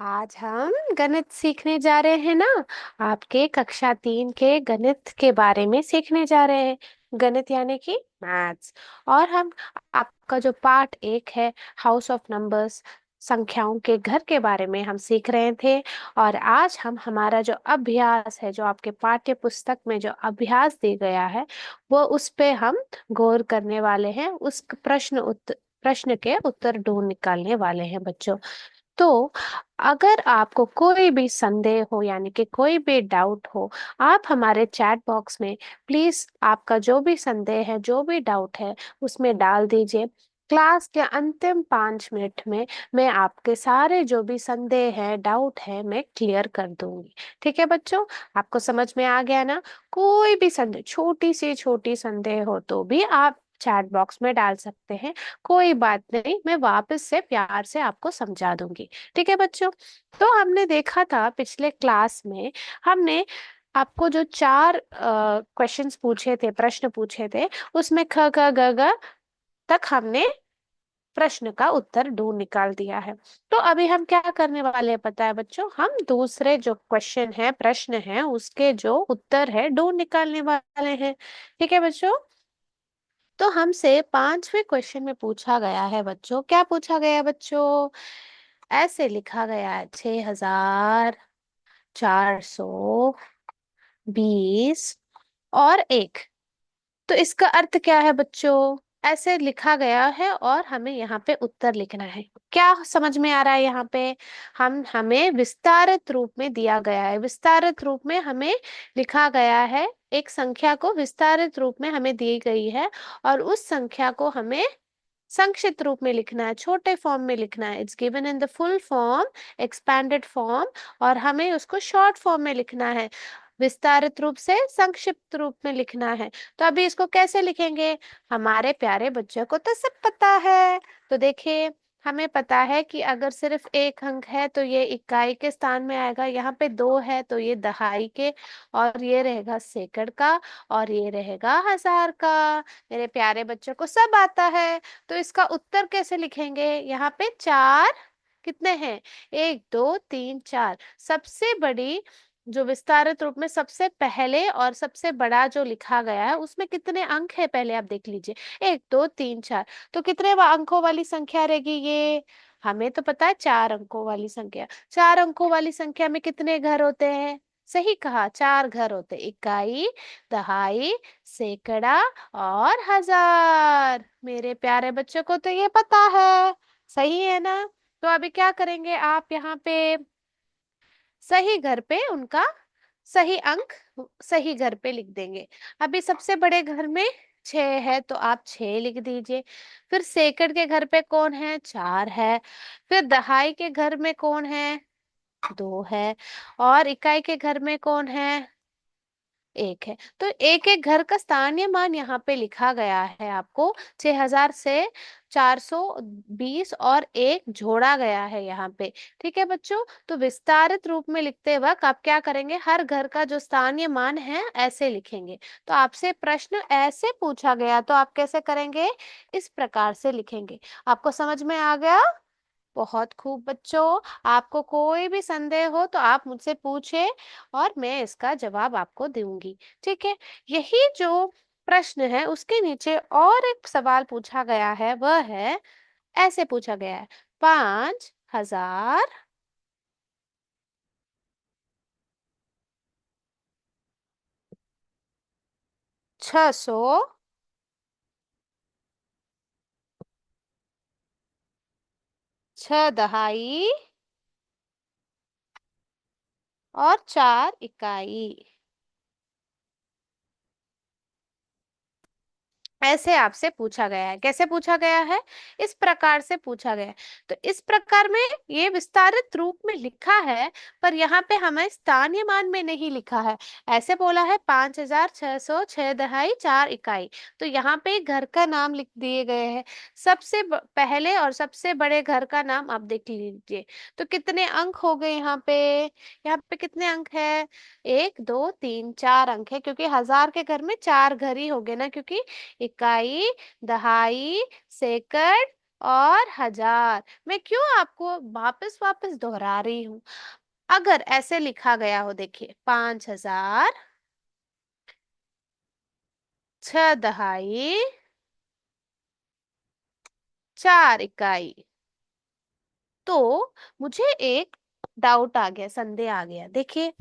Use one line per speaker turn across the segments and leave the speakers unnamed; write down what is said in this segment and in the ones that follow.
आज हम गणित सीखने जा रहे हैं ना। आपके कक्षा 3 के गणित के बारे में सीखने जा रहे हैं। गणित यानी कि मैथ्स। और हम आपका जो पार्ट 1 है, हाउस ऑफ नंबर्स, संख्याओं के घर के बारे में हम सीख रहे थे। और आज हम हमारा जो अभ्यास है, जो आपके पाठ्य पुस्तक में जो अभ्यास दिया गया है, वो उस पे हम गौर करने वाले हैं। उस प्रश्न के उत्तर ढूंढ निकालने वाले हैं बच्चों। तो अगर आपको कोई भी संदेह हो, यानी कि कोई भी डाउट हो, आप हमारे चैट बॉक्स में प्लीज आपका जो भी संदेह है, जो भी डाउट है, उसमें डाल दीजिए। क्लास के अंतिम 5 मिनट में मैं आपके सारे जो भी संदेह है, डाउट है, मैं क्लियर कर दूंगी। ठीक है बच्चों, आपको समझ में आ गया ना? कोई भी संदेह, छोटी से छोटी संदेह हो तो भी आप चैट बॉक्स में डाल सकते हैं। कोई बात नहीं, मैं वापस से प्यार से आपको समझा दूंगी। ठीक है बच्चों। तो हमने देखा था पिछले क्लास में, हमने आपको जो 4 क्वेश्चंस पूछे थे, प्रश्न पूछे थे, उसमें ख ग ग घ तक हमने प्रश्न का उत्तर ढूंढ निकाल दिया है। तो अभी हम क्या करने वाले हैं पता है बच्चों? हम दूसरे जो क्वेश्चन है, प्रश्न है, उसके जो उत्तर है ढूंढ निकालने वाले हैं। ठीक है बच्चों। तो हमसे 5वें क्वेश्चन में पूछा गया है बच्चों, क्या पूछा गया है बच्चों? ऐसे लिखा गया है 6420 और 1। तो इसका अर्थ क्या है बच्चों? ऐसे लिखा गया है और हमें यहाँ पे उत्तर लिखना है। क्या समझ में आ रहा है? यहाँ पे हमें विस्तारित रूप में दिया गया है, विस्तारित रूप में हमें लिखा गया है। एक संख्या को विस्तारित रूप में हमें दी गई है और उस संख्या को हमें संक्षिप्त रूप में लिखना है, छोटे फॉर्म में लिखना है। It's given in the full form, expanded form, और हमें उसको शॉर्ट फॉर्म में लिखना है, विस्तारित रूप से संक्षिप्त रूप में लिखना है। तो अभी इसको कैसे लिखेंगे? हमारे प्यारे बच्चों को तो सब पता है। तो देखिए, हमें पता है कि अगर सिर्फ एक अंक है तो ये इकाई के स्थान में आएगा, यहाँ पे 2 है तो ये दहाई के, और ये रहेगा सैकड़ का, और ये रहेगा हजार का। मेरे प्यारे बच्चों को सब आता है। तो इसका उत्तर कैसे लिखेंगे? यहाँ पे 4 कितने हैं? 1 2 3 4। सबसे बड़ी जो विस्तारित रूप में सबसे पहले और सबसे बड़ा जो लिखा गया है, उसमें कितने अंक है पहले आप देख लीजिए। 1 2 3 4। तो कितने अंकों वाली संख्या रहेगी ये? हमें तो पता है 4 अंकों वाली संख्या। 4 अंकों वाली संख्या में कितने घर होते हैं? सही कहा, 4 घर होते। इकाई, दहाई, सैकड़ा और हजार। मेरे प्यारे बच्चों को तो ये पता है। सही है ना? तो अभी क्या करेंगे आप यहाँ पे? सही घर पे उनका सही अंक सही घर पे लिख देंगे। अभी सबसे बड़े घर में 6 है तो आप 6 लिख दीजिए। फिर सैकड़ के घर पे कौन है? 4 है। फिर दहाई के घर में कौन है? 2 है। और इकाई के घर में कौन है? 1 है। तो एक एक घर का स्थानीय मान यहाँ पे लिखा गया है। आपको 6000 से 420 और 1 जोड़ा गया है यहाँ पे। ठीक है बच्चों। तो विस्तारित रूप में लिखते वक्त आप क्या करेंगे? हर घर का जो स्थानीय मान है ऐसे लिखेंगे। तो आपसे प्रश्न ऐसे पूछा गया तो आप कैसे करेंगे? इस प्रकार से लिखेंगे। आपको समझ में आ गया? बहुत खूब बच्चों। आपको कोई भी संदेह हो तो आप मुझसे पूछे और मैं इसका जवाब आपको दूंगी। ठीक है। यही जो प्रश्न है उसके नीचे और एक सवाल पूछा गया है, वह है, ऐसे पूछा गया है, 5600, 6 दहाई और 4 इकाई। ऐसे आपसे पूछा गया है। कैसे पूछा गया है? इस प्रकार से पूछा गया है। तो इस प्रकार में ये विस्तारित रूप में लिखा है, पर यहाँ पे हमें स्थानीय मान में नहीं लिखा है। ऐसे बोला है 5600, 6 दहाई, 4 इकाई। तो यहाँ पे घर का नाम लिख दिए गए हैं। पहले और सबसे बड़े घर का नाम आप देख लीजिए। तो कितने अंक हो गए यहाँ पे? यहाँ पे कितने अंक है? 1 2 3 4 अंक है, क्योंकि हजार के घर में 4 घर ही हो गए ना, क्योंकि इकाई, दहाई, सैकड़ और हजार। मैं क्यों आपको वापस वापस दोहरा रही हूँ? अगर ऐसे लिखा गया हो, देखिए 5,000, 6 दहाई, 4 इकाई, तो मुझे एक डाउट आ गया, संदेह आ गया। देखिए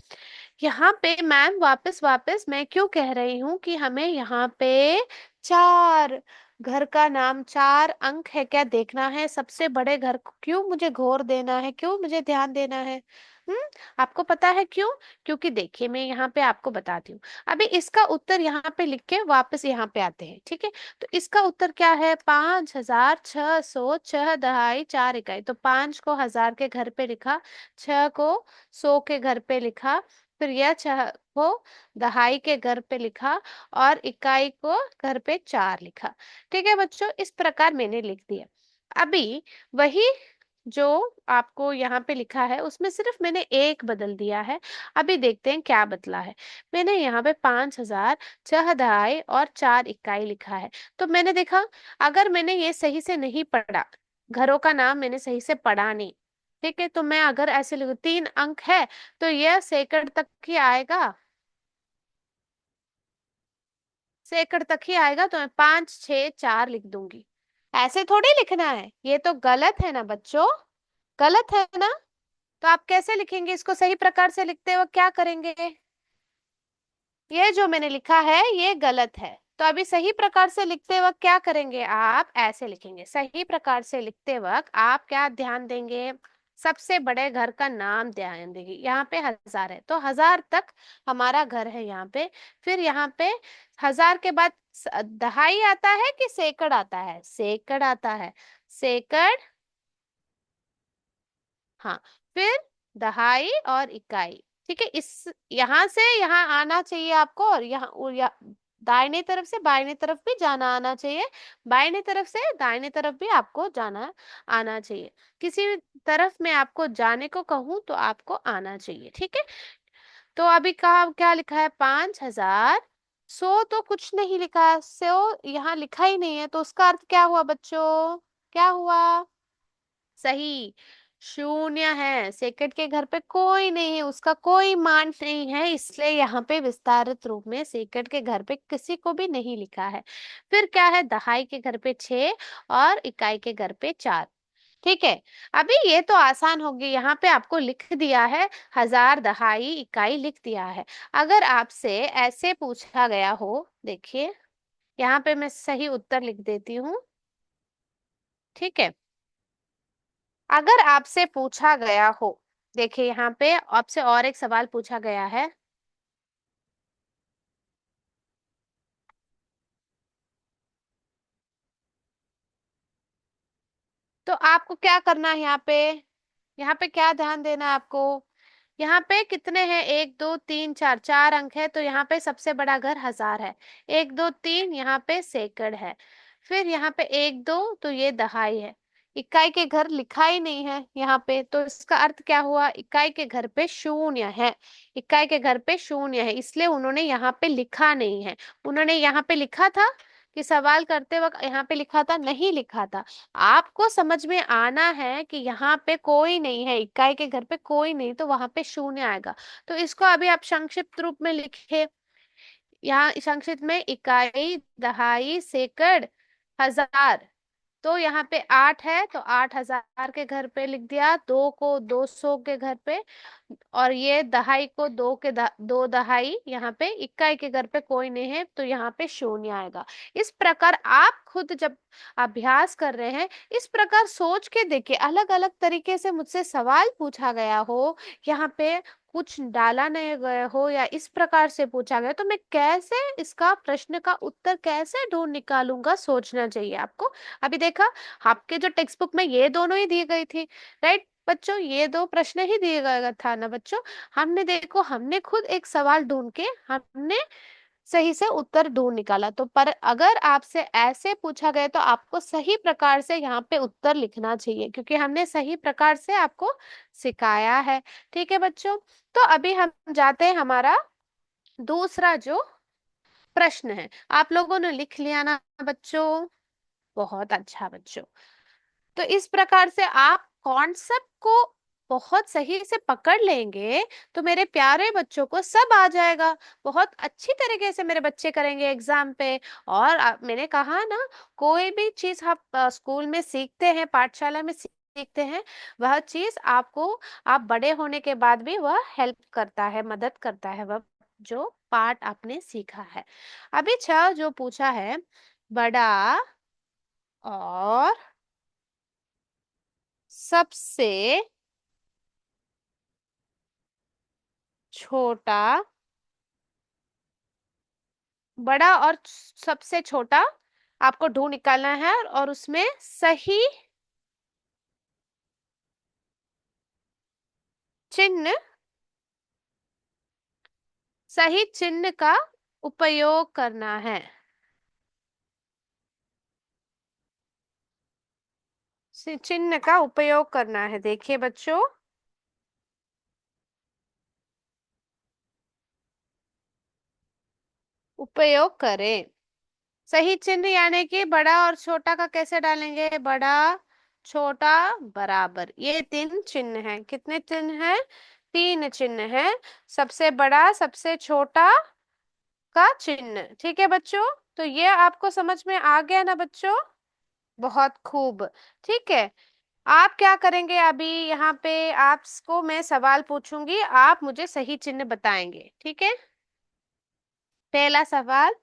यहाँ पे मैम वापस वापस मैं क्यों कह रही हूँ कि हमें यहाँ पे चार घर का नाम, 4 अंक है क्या देखना है, सबसे बड़े घर को क्यों मुझे घोर देना है, क्यों मुझे ध्यान देना है? हम्म आपको पता है क्यों? क्योंकि देखिए मैं यहाँ पे आपको बताती हूँ। अभी इसका उत्तर यहाँ पे लिख के वापस यहाँ पे आते हैं, ठीक है? तो इसका उत्तर क्या है? 5,600, 6 दहाई, 4 इकाई। तो 5 को हजार के घर पे लिखा, 6 को 100 के घर पे लिखा, फिर यह 6 को दहाई के घर पे लिखा, और इकाई को घर पे 4 लिखा। ठीक है बच्चों, इस प्रकार मैंने लिख दिया। अभी वही जो आपको यहाँ पे लिखा है उसमें सिर्फ मैंने एक बदल दिया है। अभी देखते हैं क्या बदला है। मैंने यहाँ पे 5,000, 6 दहाई और 4 इकाई लिखा है। तो मैंने देखा, अगर मैंने ये सही से नहीं पढ़ा, घरों का नाम मैंने सही से पढ़ा नहीं, ठीक है, तो मैं अगर ऐसे लिखूं 3 अंक है, तो यह सैकड़ तक ही आएगा, सैकड़ तक ही आएगा, तो मैं 5, 6, 4 लिख दूंगी। ऐसे थोड़ी लिखना है, ये तो गलत है ना बच्चों, गलत है ना? तो आप कैसे लिखेंगे इसको? सही प्रकार से लिखते वक्त क्या करेंगे? ये जो मैंने लिखा है ये गलत है, तो अभी सही प्रकार से लिखते वक्त क्या करेंगे? आप ऐसे लिखेंगे। सही प्रकार से लिखते वक्त आप क्या ध्यान देंगे? सबसे बड़े घर का नाम ध्यान देंगे। यहाँ पे हजार है तो हजार तक हमारा घर है यहाँ पे। फिर यहाँ पे हजार के बाद दहाई आता है कि सैकड़ आता है? सैकड़ आता है, सैकड़। हाँ, फिर दहाई और इकाई। ठीक है, इस यहाँ से यहाँ आना चाहिए आपको, और दाहिने तरफ से बाईने तरफ भी जाना आना चाहिए, बाईने तरफ से दाहिने तरफ भी आपको जाना आना चाहिए। किसी भी तरफ में आपको जाने को कहूँ तो आपको आना चाहिए, ठीक है? तो अभी कहा क्या लिखा है? 5,000, 100 तो कुछ नहीं लिखा है, 100 यहाँ लिखा ही नहीं है, तो उसका अर्थ क्या हुआ बच्चों? क्या हुआ? सही, शून्य है। सेकंड के घर पे कोई नहीं है, उसका कोई मान नहीं है, इसलिए यहाँ पे विस्तारित रूप में सेकंड के घर पे किसी को भी नहीं लिखा है। फिर क्या है? दहाई के घर पे 6 और इकाई के घर पे 4। ठीक है, अभी ये तो आसान होगी, यहाँ पे आपको लिख दिया है, हजार, दहाई, इकाई लिख दिया है। अगर आपसे ऐसे पूछा गया हो, देखिए यहाँ पे मैं सही उत्तर लिख देती हूँ, ठीक है? अगर आपसे पूछा गया हो, देखिए यहाँ पे आपसे और एक सवाल पूछा गया है। तो आपको क्या करना है यहाँ पे? यहाँ पे क्या ध्यान देना है आपको? यहाँ पे कितने हैं? 1, 2, 3, 4, 4 अंक है, तो यहाँ पे सबसे बड़ा घर हजार है। 1, 2, 3 यहाँ पे सैकड़ है। फिर यहाँ पे 1, 2 तो ये दहाई है। इकाई के घर लिखा ही नहीं है यहाँ पे, तो इसका अर्थ क्या हुआ? इकाई के घर पे शून्य है। इकाई के घर पे शून्य है, इसलिए उन्होंने यहाँ पे लिखा नहीं है। उन्होंने यहाँ पे लिखा था कि सवाल करते वक्त यहाँ पे लिखा था? नहीं लिखा था। आपको समझ में आना है कि यहाँ पे कोई नहीं है, इकाई के घर पे कोई नहीं, तो वहां पे शून्य आएगा। तो इसको अभी आप संक्षिप्त रूप में लिखे। यहाँ संक्षिप्त में इकाई, दहाई, सैकड़, हजार। तो यहाँ पे 8 है, तो 8,000 के घर पे लिख दिया, 2 को 200 के घर पे, और ये दहाई को 2 दहाई, यहाँ पे इकाई के घर पे कोई नहीं है, तो यहाँ पे शून्य आएगा। इस प्रकार आप खुद जब अभ्यास कर रहे हैं, इस प्रकार सोच के देखिए, अलग अलग तरीके से मुझसे सवाल पूछा गया हो, यहाँ पे कुछ डाला नहीं गया हो, या इस प्रकार से पूछा गया, तो मैं कैसे इसका प्रश्न का उत्तर कैसे ढूंढ निकालूंगा, सोचना चाहिए आपको। अभी देखा, आपके जो टेक्स्ट बुक में ये दोनों ही दी गई थी, राइट बच्चों? ये दो प्रश्न ही दिए गया था ना बच्चों? हमने देखो, हमने खुद एक सवाल ढूंढ के हमने सही से उत्तर ढूंढ निकाला। तो पर अगर आपसे ऐसे पूछा गया तो आपको सही प्रकार से यहाँ पे उत्तर लिखना चाहिए, क्योंकि हमने सही प्रकार से आपको सिखाया है। ठीक है बच्चों, तो अभी हम जाते हैं हमारा दूसरा जो प्रश्न है। आप लोगों ने लिख लिया ना बच्चों? बहुत अच्छा बच्चों। तो इस प्रकार से आप कॉन्सेप्ट को बहुत सही से पकड़ लेंगे तो मेरे प्यारे बच्चों को सब आ जाएगा। बहुत अच्छी तरीके से मेरे बच्चे करेंगे एग्जाम पे। और मैंने कहा ना, कोई भी चीज आप स्कूल में सीखते हैं, पाठशाला में सीखते हैं, वह चीज आपको, आप बड़े होने के बाद भी वह हेल्प करता है, मदद करता है, वह जो पाठ आपने सीखा है। अभी छह जो पूछा है, बड़ा और सबसे छोटा, बड़ा और सबसे छोटा आपको ढूंढ निकालना है, और उसमें सही चिन्ह, सही चिन्ह का उपयोग करना है। चिन्ह का उपयोग करना है। देखिए बच्चों, उपयोग करें। सही चिन्ह यानी कि बड़ा और छोटा का कैसे डालेंगे? बड़ा, छोटा, बराबर, ये तीन चिन्ह हैं। कितने चिन्ह हैं? तीन चिन्ह हैं। सबसे बड़ा, सबसे छोटा का चिन्ह। ठीक है बच्चों, तो ये आपको समझ में आ गया ना बच्चों? बहुत खूब। ठीक है, आप क्या करेंगे अभी? यहाँ पे आपको मैं सवाल पूछूंगी, आप मुझे सही चिन्ह बताएंगे। ठीक है, पहला सवाल,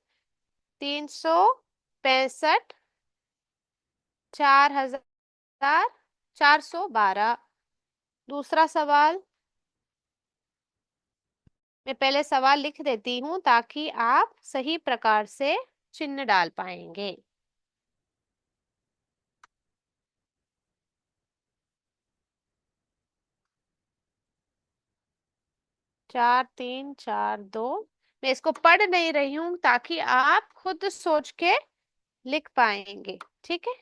365, 4412। दूसरा सवाल, मैं पहले सवाल लिख देती हूँ ताकि आप सही प्रकार से चिन्ह डाल पाएंगे। 4342। मैं इसको पढ़ नहीं रही हूँ ताकि आप खुद सोच के लिख पाएंगे। ठीक है,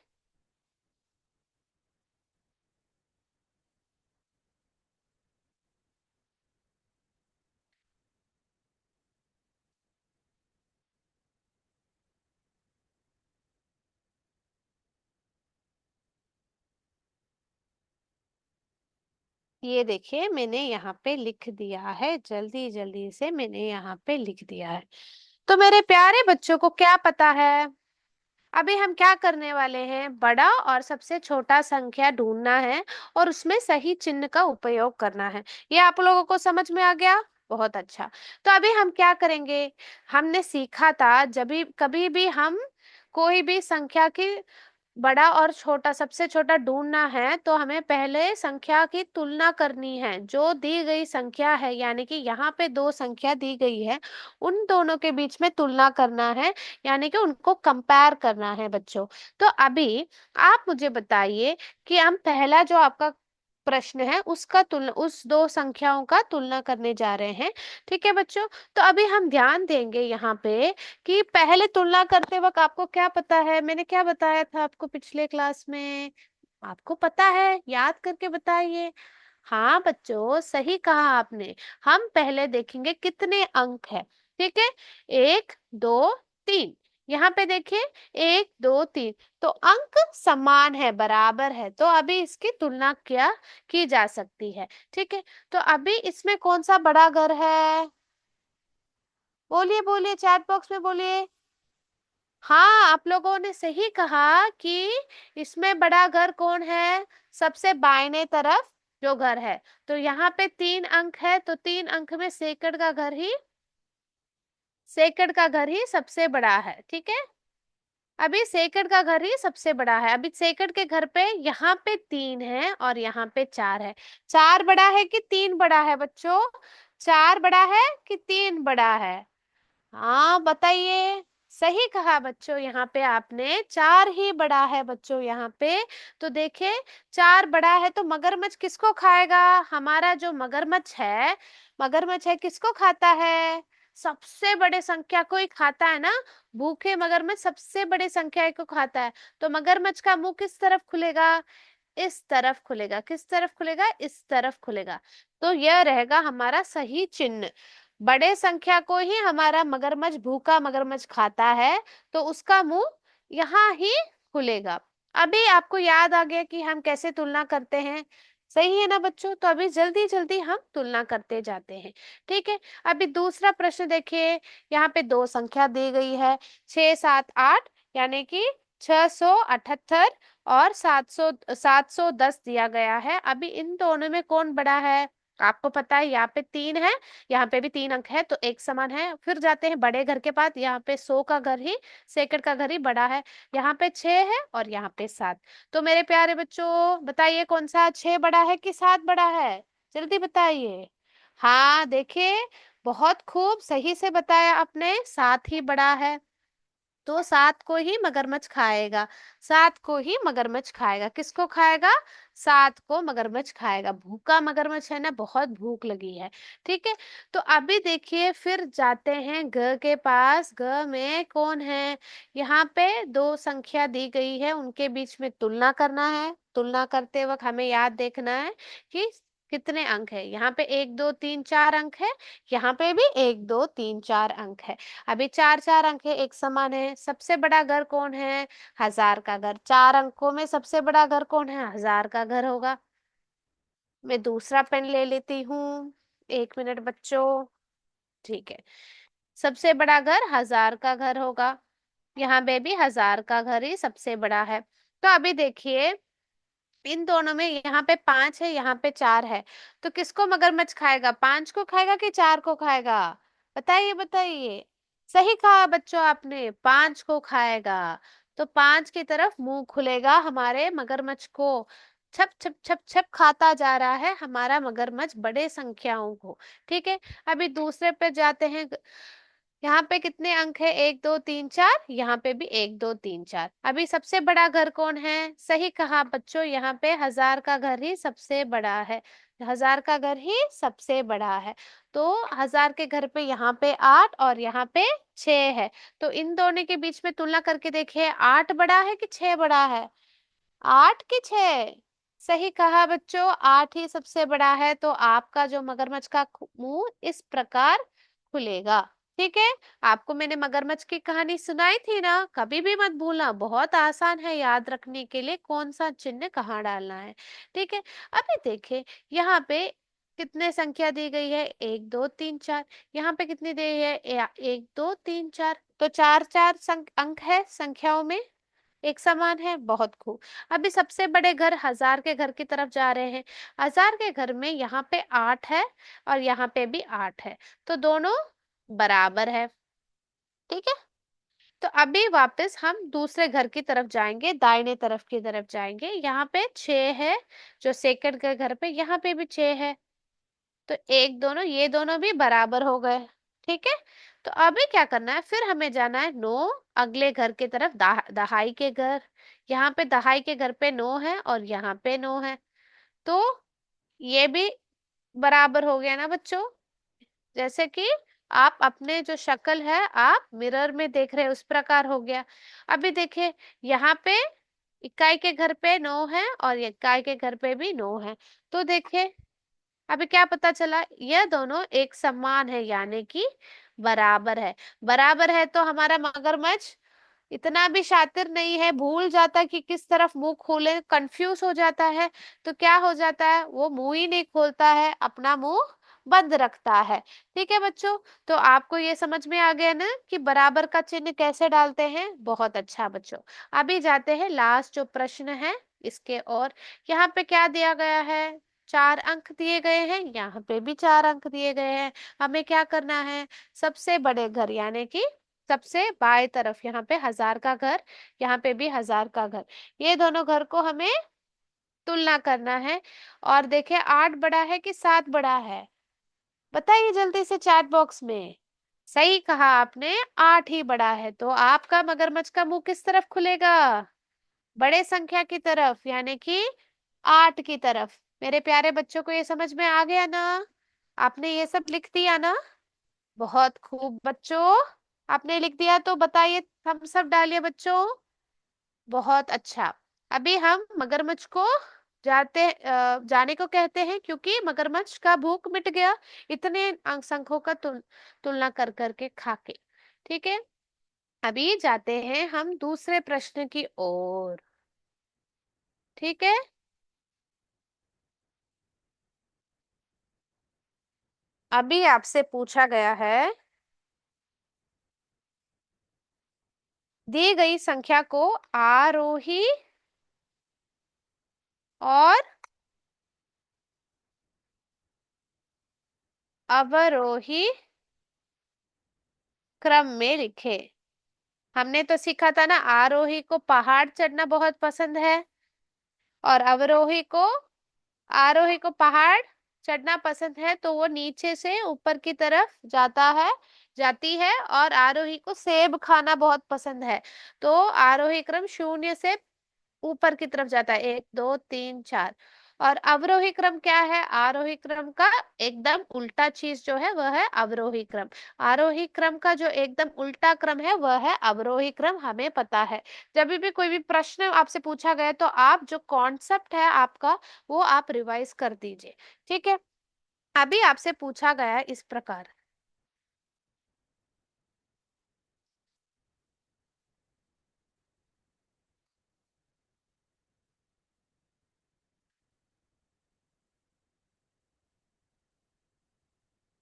ये देखिए मैंने यहाँ पे लिख दिया है, जल्दी जल्दी से मैंने यहाँ पे लिख दिया है। तो मेरे प्यारे बच्चों को क्या पता है? अभी हम क्या करने वाले हैं? बड़ा और सबसे छोटा संख्या ढूंढना है और उसमें सही चिन्ह का उपयोग करना है। ये आप लोगों को समझ में आ गया? बहुत अच्छा। तो अभी हम क्या करेंगे? हमने सीखा था जब भी कभी भी हम कोई भी संख्या की बड़ा और छोटा, सबसे छोटा ढूंढना है तो हमें पहले संख्या की तुलना करनी है। जो दी गई संख्या है, यानी कि यहाँ पे दो संख्या दी गई है, उन दोनों के बीच में तुलना करना है, यानी कि उनको कंपेयर करना है बच्चों। तो अभी आप मुझे बताइए कि हम पहला जो आपका प्रश्न है उसका तुलना, उस दो संख्याओं का तुलना करने जा रहे हैं। ठीक है बच्चों, तो अभी हम ध्यान देंगे यहाँ पे कि पहले तुलना करते वक्त आपको क्या पता है? मैंने क्या बताया था आपको पिछले क्लास में? आपको पता है? याद करके बताइए। हाँ बच्चों, सही कहा आपने। हम पहले देखेंगे कितने अंक है। ठीक है, एक, दो, तीन। यहाँ पे देखिए, एक, दो, तीन। तो अंक समान है, बराबर है, तो अभी इसकी तुलना क्या की जा सकती है। ठीक है, तो अभी इसमें कौन सा बड़ा घर है? बोलिए बोलिए, चैट बॉक्स में बोलिए। हाँ, आप लोगों ने सही कहा कि इसमें बड़ा घर कौन है? सबसे बाईं तरफ जो घर है। तो यहाँ पे तीन अंक है, तो तीन अंक में सेकंड का घर ही, सेकंड का घर ही सबसे बड़ा है। ठीक है, अभी सेकंड का घर ही सबसे बड़ा है। अभी सेकंड के घर पे यहाँ पे तीन है और यहाँ पे चार है। चार बड़ा है कि तीन बड़ा है बच्चों? चार बड़ा है कि तीन बड़ा है? हाँ बताइए। सही कहा बच्चों, यहाँ पे आपने, चार ही बड़ा है बच्चों यहाँ पे। तो देखे, चार बड़ा है तो मगरमच्छ किसको खाएगा? हमारा जो मगरमच्छ है, मगरमच्छ है, किसको खाता है? सबसे बड़े संख्या को ही खाता है ना। भूखे मगरमच्छ सबसे बड़े संख्या को खाता है। तो मगरमच्छ का मुंह किस तरफ खुलेगा? इस तरफ खुलेगा। किस तरफ खुलेगा? इस तरफ खुलेगा। तो यह रहेगा हमारा सही चिन्ह। बड़े संख्या को ही हमारा मगरमच्छ, भूखा मगरमच्छ खाता है, तो उसका मुंह यहाँ ही खुलेगा। अभी आपको याद आ गया कि हम कैसे तुलना करते हैं, सही है ना बच्चों? तो अभी जल्दी जल्दी हम तुलना करते जाते हैं। ठीक है, अभी दूसरा प्रश्न देखिए। यहाँ पे दो संख्या दी गई है, 6, 7, 8, यानी कि 678 और 710 दिया गया है। अभी इन दोनों में कौन बड़ा है? आपको पता है यहाँ पे 3 है, यहाँ पे भी 3 अंक है, तो एक समान है। फिर जाते हैं बड़े घर के पास, यहाँ पे 100 का घर ही, सेकंड का घर ही बड़ा है। यहाँ पे 6 है और यहाँ पे 7। तो मेरे प्यारे बच्चों बताइए, कौन सा 6 बड़ा है कि 7 बड़ा है? जल्दी बताइए। हाँ देखिए, बहुत खूब सही से बताया आपने, 7 ही बड़ा है। तो 7 को ही मगरमच्छ खाएगा, 7 को ही मगरमच्छ खाएगा। किसको खाएगा? 7 को मगरमच्छ खाएगा। भूखा मगरमच्छ है ना, बहुत भूख लगी है। ठीक है, तो अभी देखिए फिर जाते हैं ग के पास। ग में कौन है? यहाँ पे दो संख्या दी गई है, उनके बीच में तुलना करना है। तुलना करते वक्त हमें याद देखना है कि कितने अंक है। यहाँ पे 1, 2, 3, 4 अंक है, यहाँ पे भी 1, 2, 3, 4 अंक है। अभी 4 4 अंक है, एक समान है। सबसे बड़ा घर कौन है? 1000 का घर। 4 अंकों में सबसे बड़ा घर कौन है? 1000 का घर होगा। मैं दूसरा पेन ले लेती हूँ, 1 मिनट बच्चों। ठीक है, सबसे बड़ा घर 1000 का घर होगा। यहाँ पे भी 1000 का घर ही सबसे बड़ा है। तो अभी देखिए, इन दोनों में यहाँ पे 5 है, यहाँ पे 4 है, तो किसको मगरमच्छ खाएगा? 5 को खाएगा कि 4 को खाएगा? बताइए बताइए। सही कहा बच्चों आपने, 5 को खाएगा। तो 5 की तरफ मुंह खुलेगा हमारे मगरमच्छ को। छप छप छप छप खाता जा रहा है हमारा मगरमच्छ बड़े संख्याओं को। ठीक है, अभी दूसरे पे जाते हैं। यहाँ पे कितने अंक है? 1, 2, 3, 4। यहाँ पे भी 1, 2, 3, 4। अभी सबसे बड़ा घर कौन है? सही कहा बच्चों, यहाँ पे 1000 का घर ही सबसे बड़ा है। 1000 का घर ही सबसे बड़ा है। तो 1000 के घर पे यहाँ पे 8 और यहाँ पे 6 है। तो इन दोनों के बीच में तुलना करके देखिए, 8 बड़ा है कि 6 बड़ा है? 8 की 6? सही कहा बच्चों, 8 ही सबसे बड़ा है। तो आपका जो मगरमच्छ का मुंह इस प्रकार खुलेगा। ठीक है, आपको मैंने मगरमच्छ की कहानी सुनाई थी ना, कभी भी मत भूलना, बहुत आसान है याद रखने के लिए कौन सा चिन्ह कहाँ डालना है। ठीक है, अभी देखे यहाँ पे कितने संख्या दी गई है? 1, 2, 3, 4। यहाँ पे कितनी दी है? 1, 2, 3, 4। तो 4 4 अंक है संख्याओं में, एक समान है। बहुत खूब। अभी सबसे बड़े घर 1000 के घर की तरफ जा रहे हैं। 1000 के घर में यहाँ पे 8 है और यहाँ पे भी 8 है, तो दोनों बराबर है। ठीक है, तो अभी वापस हम दूसरे घर की तरफ जाएंगे, दाहिने तरफ की तरफ जाएंगे। यहाँ पे 6 है, जो सेकंड के घर पे, यहाँ पे भी 6 है। तो एक दोनों, ये दोनों भी बराबर हो गए। ठीक है, तो अभी क्या करना है? फिर हमें जाना है 9 अगले घर की तरफ, दहाई के घर। यहाँ पे दहाई के घर पे 9 है और यहाँ पे 9 है, तो ये भी बराबर हो गया ना बच्चों? जैसे कि आप अपने जो शक्ल है आप मिरर में देख रहे हैं, उस प्रकार हो गया। अभी देखिए, यहाँ पे इकाई के घर पे 9 है और इकाई के घर पे भी 9 है। तो देखिए अभी क्या पता चला, यह दोनों एक समान है, यानी कि बराबर है। बराबर है तो हमारा मगरमच्छ इतना भी शातिर नहीं है, भूल जाता कि किस तरफ मुंह खोले, कंफ्यूज हो जाता है। तो क्या हो जाता है? वो मुंह ही नहीं खोलता है, अपना मुंह बंद रखता है। ठीक है बच्चों, तो आपको ये समझ में आ गया ना कि बराबर का चिन्ह कैसे डालते हैं? बहुत अच्छा बच्चों। अभी जाते हैं लास्ट जो प्रश्न है इसके। और यहाँ पे क्या दिया गया है? 4 अंक दिए गए हैं, यहाँ पे भी 4 अंक दिए गए हैं। हमें क्या करना है? सबसे बड़े घर यानी कि सबसे बाएं तरफ, यहाँ पे 1000 का घर, यहाँ पे भी 1000 का घर, ये दोनों घर को हमें तुलना करना है। और देखें 8 बड़ा है कि 7 बड़ा है? बताइए जल्दी से चैट बॉक्स में। सही कहा आपने, 8 ही बड़ा है। तो आपका मगरमच्छ का मुंह किस तरफ खुलेगा? बड़े संख्या की तरफ, यानी कि 8 की तरफ। मेरे प्यारे बच्चों को ये समझ में आ गया ना? आपने ये सब लिख दिया ना? बहुत खूब बच्चों, आपने लिख दिया तो बताइए, हम सब डालिए बच्चों। बहुत अच्छा। अभी हम मगरमच्छ को जाने को कहते हैं, क्योंकि मगरमच्छ का भूख मिट गया इतने अंकों का तुलना कर करके खा के। ठीक है, अभी जाते हैं हम दूसरे प्रश्न की ओर। ठीक है। अभी आपसे पूछा गया है, दी गई संख्या को आरोही और अवरोही क्रम में लिखे। हमने तो सीखा था ना, आरोही को पहाड़ चढ़ना बहुत पसंद है और आरोही को पहाड़ चढ़ना पसंद है, तो वो नीचे से ऊपर की तरफ जाती है। और आरोही को सेब खाना बहुत पसंद है, तो आरोही क्रम शून्य से ऊपर की तरफ जाता है, 1 2 3 4। और अवरोही क्रम क्या है? आरोही क्रम का एकदम उल्टा चीज जो है वह है अवरोही क्रम। आरोही क्रम का जो एकदम उल्टा क्रम है वह है अवरोही क्रम, हमें पता है। जब भी कोई भी प्रश्न आपसे पूछा गया तो आप जो कॉन्सेप्ट है आपका, वो आप रिवाइज कर दीजिए। ठीक है। अभी आपसे पूछा गया है इस प्रकार।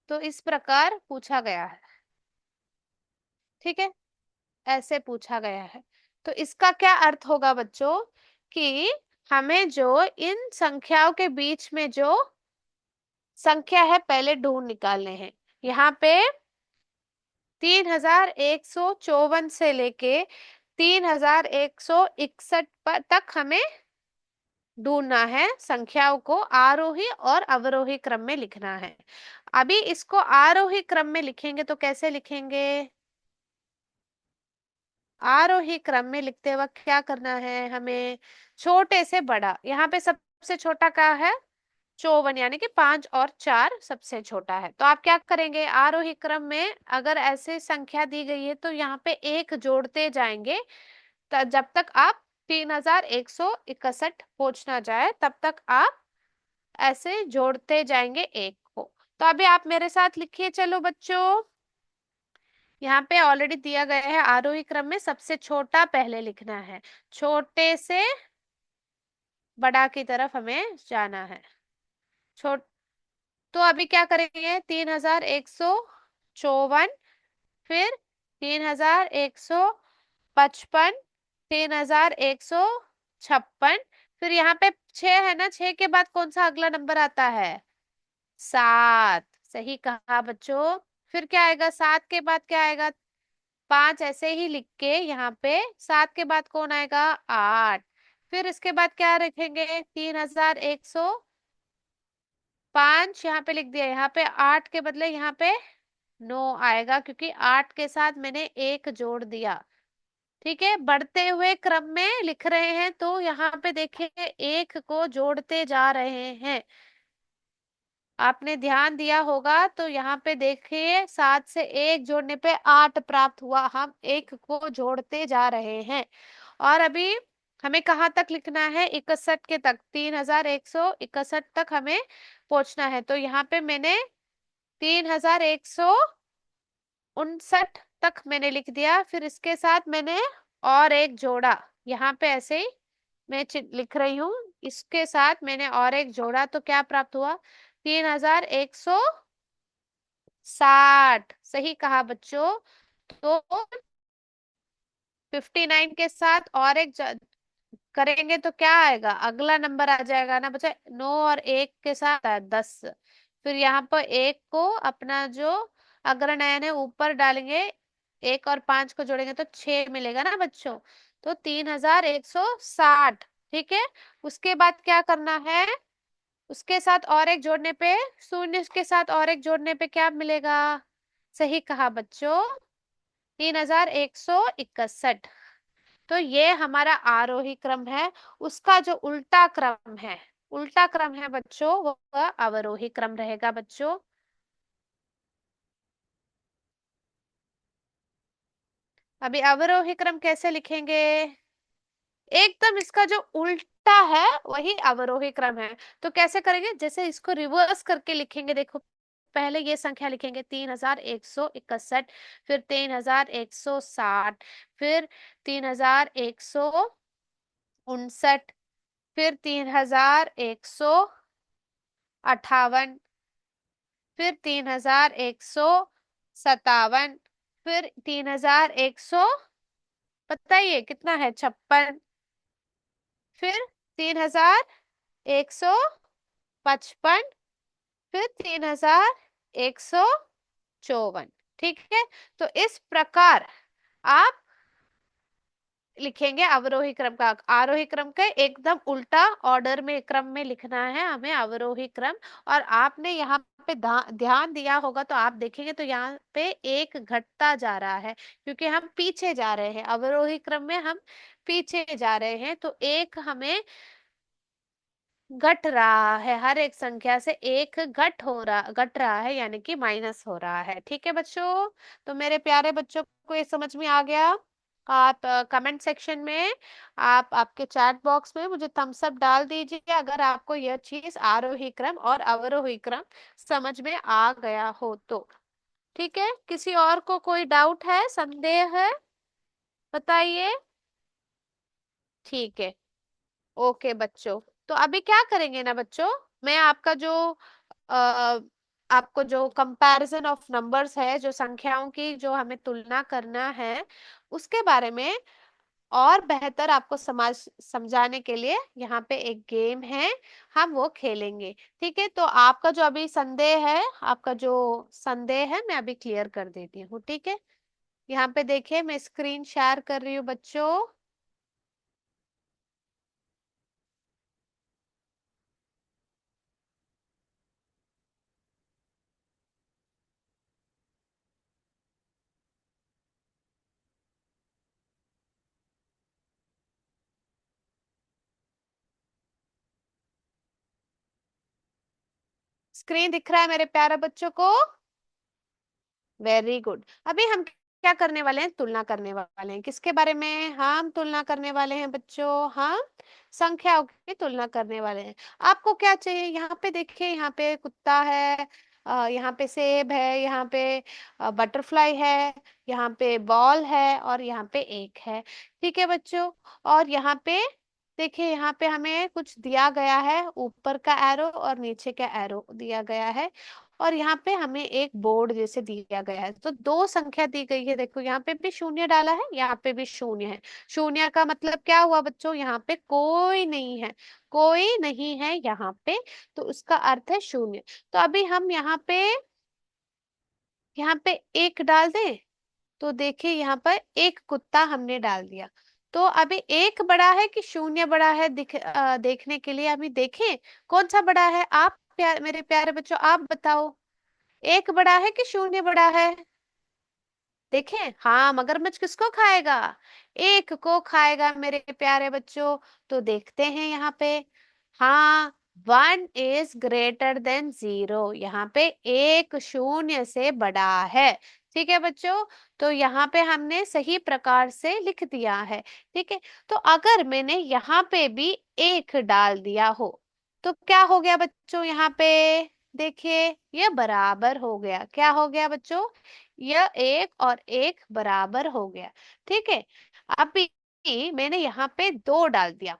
तो इस प्रकार पूछा गया है। ठीक है, ऐसे पूछा गया है। तो इसका क्या अर्थ होगा बच्चों, कि हमें जो इन संख्याओं के बीच में जो संख्या है पहले ढूंढ निकालने हैं। यहाँ पे 3154 से लेके 3161 पर तक हमें ढूंढना है, संख्याओं को आरोही और अवरोही क्रम में लिखना है। अभी इसको आरोही क्रम में लिखेंगे तो कैसे लिखेंगे? आरोही क्रम में लिखते वक्त क्या करना है हमें? छोटे से बड़ा, यहाँ पे सबसे छोटा क्या है? 54, यानी कि 5 और 4 सबसे छोटा है। तो आप क्या करेंगे, आरोही क्रम में अगर ऐसे संख्या दी गई है तो यहाँ पे एक जोड़ते जाएंगे, जब तक आप 3161 पहुंच ना जाए तब तक आप ऐसे जोड़ते जाएंगे एक को। तो अभी आप मेरे साथ लिखिए, चलो बच्चों। यहाँ पे ऑलरेडी दिया गया है, आरोही क्रम में सबसे छोटा पहले लिखना है, छोटे से बड़ा की तरफ हमें जाना है। छोट तो अभी क्या करेंगे, 3154, फिर 3155, 3156, फिर यहाँ पे 6 है ना, 6 के बाद कौन सा अगला नंबर आता है? 7। सही कहा बच्चों। फिर क्या आएगा, 7 के बाद क्या आएगा? 5, ऐसे ही लिख के यहाँ पे 7 के बाद कौन आएगा? 8। फिर इसके बाद क्या रखेंगे? 3105 यहाँ पे लिख दिया, यहाँ पे 8 के बदले यहाँ पे 9 आएगा, क्योंकि 8 के साथ मैंने एक जोड़ दिया। ठीक है, बढ़ते हुए क्रम में लिख रहे हैं तो यहाँ पे देखिए एक को जोड़ते जा रहे हैं। आपने ध्यान दिया होगा तो यहाँ पे देखिए 7 से एक जोड़ने पे 8 प्राप्त हुआ, हम एक को जोड़ते जा रहे हैं। और अभी हमें कहाँ तक लिखना है? 61 के तक, 3161 तक हमें पहुंचना है। तो यहाँ पे मैंने 3159 तक मैंने लिख दिया, फिर इसके साथ मैंने और एक जोड़ा, यहाँ पे ऐसे ही मैं लिख रही हूँ, इसके साथ मैंने और एक जोड़ा तो क्या प्राप्त हुआ? 3160। सही कहा बच्चों। तो 59 के साथ और एक करेंगे तो क्या आएगा? अगला नंबर आ जाएगा ना बच्चा, 9 और 1 के साथ 10। फिर यहाँ पर एक को अपना जो अग्रनयन है ऊपर डालेंगे, 1 और 5 को जोड़ेंगे तो 6 मिलेगा ना बच्चों। तो 3160। ठीक है। उसके बाद क्या करना है? उसके साथ और एक जोड़ने पे, शून्य के साथ और एक जोड़ने पे क्या मिलेगा? सही कहा बच्चों, 3161। तो ये हमारा आरोही क्रम है। उसका जो उल्टा क्रम है बच्चों, वह अवरोही क्रम रहेगा बच्चों। अभी अवरोही क्रम कैसे लिखेंगे? एकदम इसका जो उल्टा है वही अवरोही क्रम है। तो कैसे करेंगे? जैसे इसको रिवर्स करके लिखेंगे, देखो। पहले ये संख्या लिखेंगे 3161, फिर 3160, फिर 3159, फिर 3158, फिर 3157, फिर 3100, बताइए कितना है, 56, फिर 3155, फिर 3154। ठीक है, तो इस प्रकार आप लिखेंगे अवरोही क्रम का। आरोही क्रम का एकदम उल्टा ऑर्डर में, क्रम में लिखना है हमें, अवरोही क्रम। और आपने यहाँ पे ध्यान दिया होगा तो आप देखेंगे तो यहाँ पे एक घटता जा रहा है, क्योंकि हम पीछे जा रहे हैं, अवरोही क्रम में हम पीछे जा रहे हैं, तो एक हमें घट रहा है, हर एक संख्या से एक घट रहा है, यानी कि माइनस हो रहा है। ठीक है बच्चों, तो मेरे प्यारे बच्चों को ये समझ में आ गया। आप कमेंट सेक्शन में, आप आपके चैट बॉक्स में मुझे थम्स अप डाल दीजिए अगर आपको यह चीज आरोही क्रम और अवरोही क्रम समझ में आ गया हो तो। ठीक है, किसी और को कोई डाउट है, संदेह है, बताइए। ठीक है, ओके बच्चों, तो अभी क्या करेंगे ना बच्चों, मैं आपका जो अ, आपको जो कंपैरिजन ऑफ नंबर्स है, जो संख्याओं की जो हमें तुलना करना है, उसके बारे में और बेहतर आपको समझाने के लिए यहाँ पे एक गेम है, हम वो खेलेंगे। ठीक है, तो आपका जो अभी संदेह है, आपका जो संदेह है मैं अभी क्लियर कर देती हूँ। ठीक है, यहाँ पे देखिए मैं स्क्रीन शेयर कर रही हूँ बच्चों। स्क्रीन दिख रहा है मेरे प्यारे बच्चों को? Very good. अभी हम क्या करने वाले हैं, तुलना करने वाले हैं। किसके बारे में हम तुलना करने वाले हैं बच्चों? हम संख्याओं की तुलना करने वाले हैं। आपको क्या चाहिए, यहाँ पे देखिए, यहाँ पे कुत्ता है, यहाँ पे सेब है, यहाँ पे बटरफ्लाई है, यहाँ पे बॉल है, और यहाँ पे एक है। ठीक है बच्चों, और यहाँ पे देखिए, यहाँ पे हमें कुछ दिया गया है, ऊपर का एरो और नीचे का एरो दिया गया है, और यहाँ पे हमें एक बोर्ड जैसे दिया गया है। तो दो संख्या दी गई है, देखो यहाँ पे भी शून्य डाला है, यहाँ पे भी शून्य है। शून्य का मतलब क्या हुआ बच्चों, यहाँ पे कोई नहीं है, कोई नहीं है यहाँ पे, तो उसका अर्थ है शून्य। तो अभी हम यहाँ पे एक डाल दें, तो देखिए यहाँ पर एक कुत्ता हमने डाल दिया। तो अभी एक बड़ा है कि शून्य बड़ा है, देखने के लिए अभी देखें कौन सा बड़ा है। आप मेरे प्यारे बच्चों आप बताओ, एक बड़ा है कि शून्य बड़ा है? देखें, हाँ, मगरमच्छ किसको खाएगा? एक को खाएगा मेरे प्यारे बच्चों। तो देखते हैं यहाँ पे, हाँ, 1 is greater than 0, यहाँ पे एक शून्य से बड़ा है। ठीक है बच्चों, तो यहाँ पे हमने सही प्रकार से लिख दिया है। ठीक है, तो अगर मैंने यहाँ पे भी एक डाल दिया हो, तो क्या हो गया बच्चों, यहाँ पे देखिए ये बराबर हो गया। क्या हो गया बच्चों? यह एक और एक बराबर हो गया। ठीक है, अभी मैंने यहाँ पे दो डाल दिया,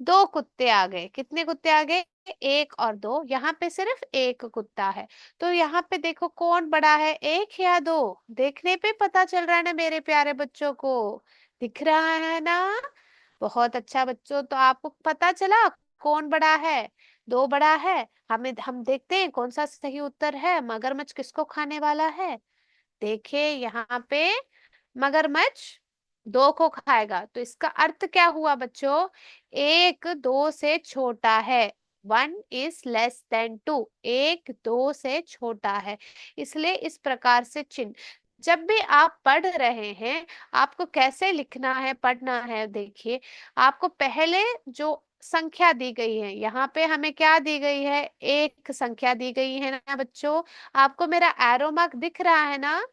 दो कुत्ते आ गए। कितने कुत्ते आ गए? एक और दो, यहाँ पे सिर्फ एक कुत्ता है। तो यहाँ पे देखो कौन बड़ा है, एक या दो? देखने पे पता चल रहा है ना मेरे प्यारे बच्चों को, दिख रहा है ना? बहुत अच्छा बच्चों, तो आपको पता चला कौन बड़ा है, दो बड़ा है। हम देखते हैं कौन सा सही उत्तर है, मगरमच्छ किसको खाने वाला है। देखिए यहाँ पे मगरमच्छ दो को खाएगा, तो इसका अर्थ क्या हुआ बच्चों? एक दो से छोटा है, 1 is less than 2, एक दो से छोटा है। इसलिए इस प्रकार से चिन्ह, जब भी आप पढ़ रहे हैं, आपको कैसे लिखना है, पढ़ना है, देखिए आपको पहले जो संख्या दी गई है, यहाँ पे हमें क्या दी गई है, एक संख्या दी गई है ना बच्चों। आपको मेरा एरो मार्क दिख रहा है ना,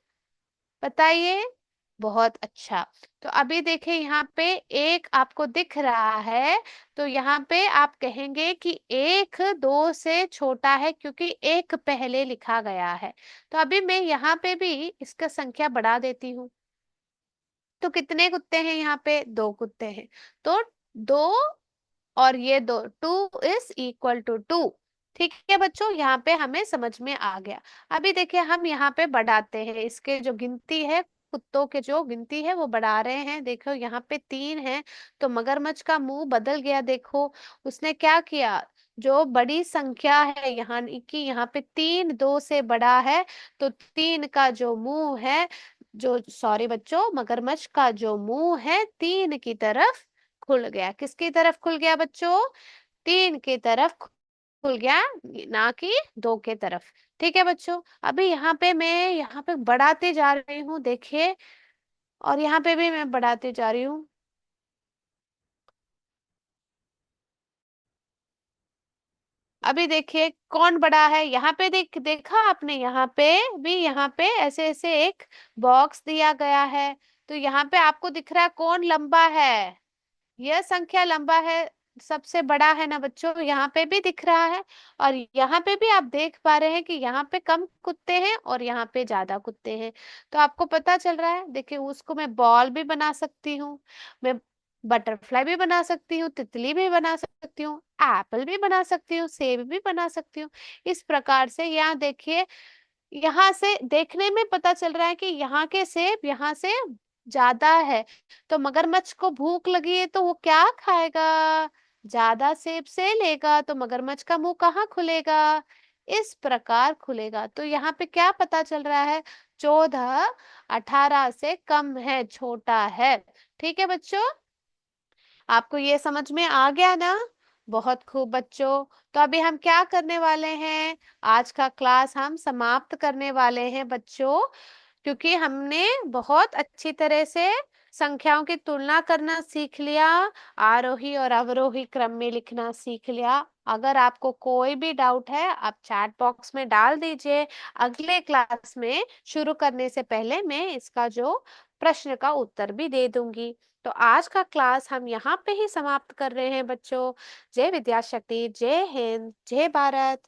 बताइए। बहुत अच्छा, तो अभी देखिए यहाँ पे एक आपको दिख रहा है, तो यहाँ पे आप कहेंगे कि एक दो से छोटा है, क्योंकि एक पहले लिखा गया है। तो अभी मैं यहाँ पे भी इसका संख्या बढ़ा देती हूँ। तो कितने कुत्ते हैं यहाँ पे? दो कुत्ते हैं, तो दो और ये दो, 2 = 2। ठीक है बच्चों, यहाँ पे हमें समझ में आ गया। अभी देखिए हम यहाँ पे बढ़ाते हैं, इसके जो गिनती है, कुत्तों के जो गिनती है वो बढ़ा रहे हैं। देखो यहाँ पे 3 है, तो मगरमच्छ का मुंह बदल गया। देखो उसने क्या किया, जो बड़ी संख्या है यहाँ की, यहाँ पे 3 2 से बड़ा है, तो 3 का जो मुंह है, जो सॉरी बच्चों, मगरमच्छ का जो मुंह है 3 की तरफ खुल गया। किसकी तरफ खुल गया बच्चों? 3 की तरफ खुल गया, ना कि 2 के तरफ। ठीक है बच्चों, अभी यहाँ पे मैं यहाँ पे बढ़ाते जा रही हूँ, देखिए, और यहाँ पे भी मैं बढ़ाते जा रही हूँ। अभी देखिए कौन बड़ा है, यहाँ पे देखा आपने, यहाँ पे भी, यहाँ पे ऐसे ऐसे एक बॉक्स दिया गया है, तो यहाँ पे आपको दिख रहा है कौन लंबा है। यह संख्या लंबा है, सबसे बड़ा है ना बच्चों, यहाँ पे भी दिख रहा है। और यहाँ पे भी आप देख पा रहे हैं कि यहाँ पे कम कुत्ते हैं और यहाँ पे ज्यादा कुत्ते हैं। तो आपको पता चल रहा है, देखिए उसको मैं बॉल भी बना सकती हूँ, मैं बटरफ्लाई भी बना सकती हूँ, तितली भी बना सकती हूँ, एप्पल भी बना सकती हूँ, सेब भी बना सकती हूँ। इस प्रकार से यहाँ देखिए, यहाँ से देखने में पता चल रहा है कि यहाँ के सेब यहाँ से ज्यादा है। तो मगरमच्छ को भूख लगी है तो वो क्या खाएगा? ज्यादा सेब से लेगा, तो मगरमच्छ का मुंह कहाँ खुलेगा? इस प्रकार खुलेगा। तो यहाँ पे क्या पता चल रहा है? 14 18 से कम है, छोटा है। ठीक है बच्चों, आपको ये समझ में आ गया ना? बहुत खूब बच्चों। तो अभी हम क्या करने वाले हैं, आज का क्लास हम समाप्त करने वाले हैं बच्चों, क्योंकि हमने बहुत अच्छी तरह से संख्याओं की तुलना करना सीख लिया, आरोही और अवरोही क्रम में लिखना सीख लिया। अगर आपको कोई भी डाउट है, आप चैट बॉक्स में डाल दीजिए। अगले क्लास में शुरू करने से पहले मैं इसका जो प्रश्न का उत्तर भी दे दूंगी। तो आज का क्लास हम यहाँ पे ही समाप्त कर रहे हैं बच्चों। जय विद्याशक्ति, जय हिंद, जय भारत।